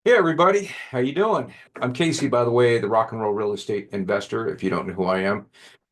Hey everybody, how you doing? I'm Casey, by the way, the rock and roll real estate investor, if you don't know who I am.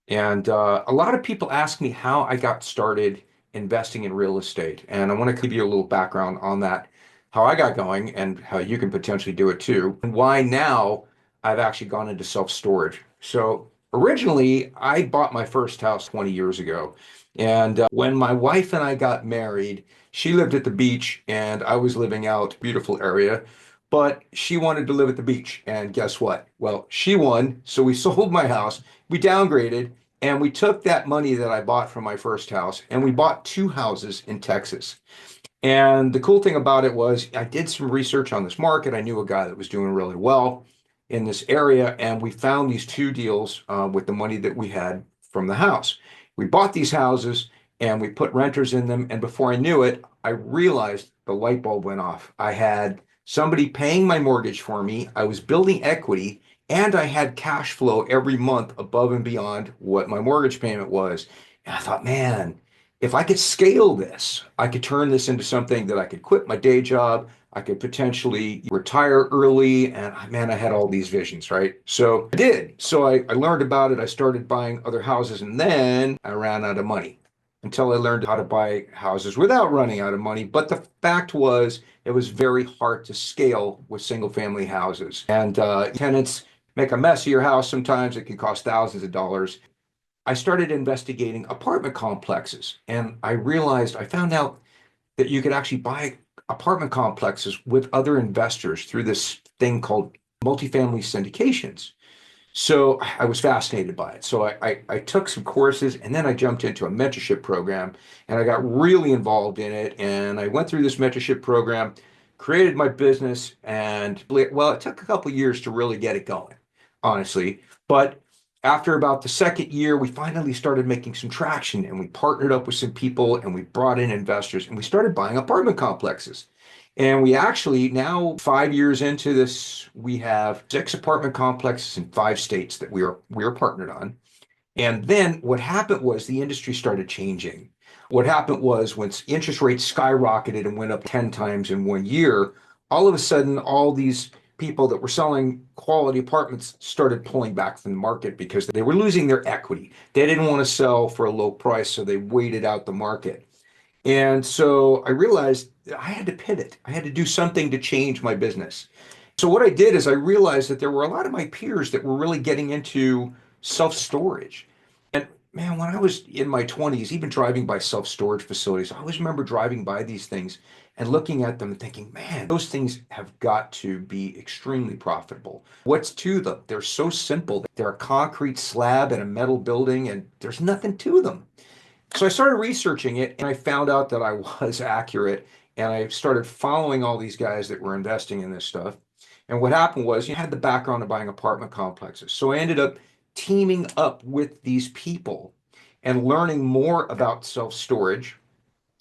And a lot of people ask me how I got started investing in real estate. And I want to give you a little background on that, how I got going and how you can potentially do it too, and why now I've actually gone into self-storage. So originally, I bought my first house 20 years ago. And when my wife and I got married, she lived at the beach and I was living out beautiful area, but she wanted to live at the beach. And guess what? Well, she won. So we sold my house, we downgraded, and we took that money that I bought from my first house and we bought two houses in Texas. And the cool thing about it was I did some research on this market. I knew a guy that was doing really well in this area, and we found these two deals with the money that we had from the house. We bought these houses and we put renters in them. And before I knew it, I realized the light bulb went off. I had somebody paying my mortgage for me. I was building equity and I had cash flow every month above and beyond what my mortgage payment was. And I thought, man, if I could scale this, I could turn this into something that I could quit my day job. I could potentially retire early. And man, I had all these visions, right? So I did. So I learned about it. I started buying other houses and then I ran out of money until I learned how to buy houses without running out of money. But the fact was, it was very hard to scale with single family houses. And tenants make a mess of your house sometimes. It can cost thousands of dollars. I started investigating apartment complexes and I found out that you could actually buy apartment complexes with other investors through this thing called multifamily syndications. So I was fascinated by it. So I took some courses and then I jumped into a mentorship program and I got really involved in it. And I went through this mentorship program, created my business, and well, it took a couple of years to really get it going, honestly. But after about the second year, we finally started making some traction and we partnered up with some people and we brought in investors and we started buying apartment complexes. And we actually now 5 years into this, we have six apartment complexes in 5 states that we are partnered on. And then what happened was the industry started changing. What happened was when interest rates skyrocketed and went up 10 times in 1 year, all of a sudden all these people that were selling quality apartments started pulling back from the market because they were losing their equity. They didn't want to sell for a low price, so they waited out the market. And so I realized I had to pivot. I had to do something to change my business. So what I did is I realized that there were a lot of my peers that were really getting into self-storage. And man, when I was in my 20s, even driving by self-storage facilities, I always remember driving by these things and looking at them and thinking, man, those things have got to be extremely profitable. What's to them? They're so simple. They're a concrete slab and a metal building, and there's nothing to them. So I started researching it and I found out that I was accurate. And I started following all these guys that were investing in this stuff. And what happened was you had the background of buying apartment complexes. So I ended up teaming up with these people and learning more about self-storage.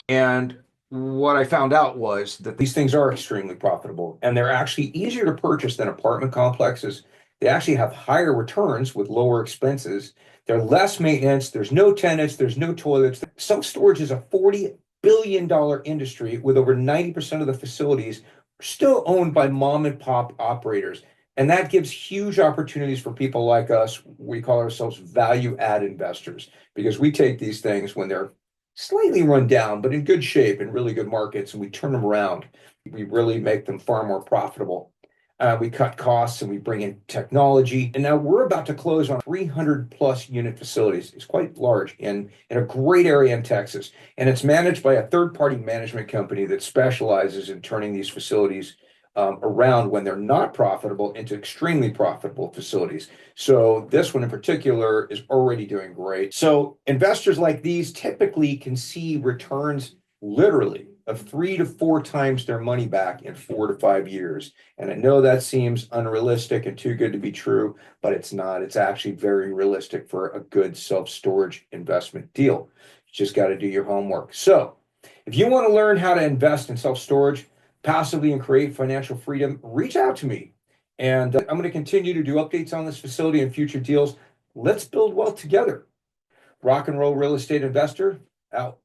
And what I found out was that these things are extremely profitable and they're actually easier to purchase than apartment complexes. They actually have higher returns with lower expenses. They're less maintenance. There's no tenants. There's no toilets. Self-storage is a $40 billion industry with over 90% of the facilities still owned by mom and pop operators. And that gives huge opportunities for people like us. We call ourselves value add investors because we take these things when they're slightly run down, but in good shape in really good markets, and we turn them around. We really make them far more profitable. We cut costs and we bring in technology. And now we're about to close on 300 plus unit facilities. It's quite large in a great area in Texas. And it's managed by a third party management company that specializes in turning these facilities around when they're not profitable into extremely profitable facilities. So this one in particular is already doing great. So investors like these typically can see returns literally of 3 to 4 times their money back in 4 to 5 years. And I know that seems unrealistic and too good to be true, but it's not. It's actually very realistic for a good self-storage investment deal. You just got to do your homework. So if you want to learn how to invest in self-storage passively and create financial freedom, reach out to me. And I'm going to continue to do updates on this facility and future deals. Let's build wealth together. Rock and roll real estate investor out.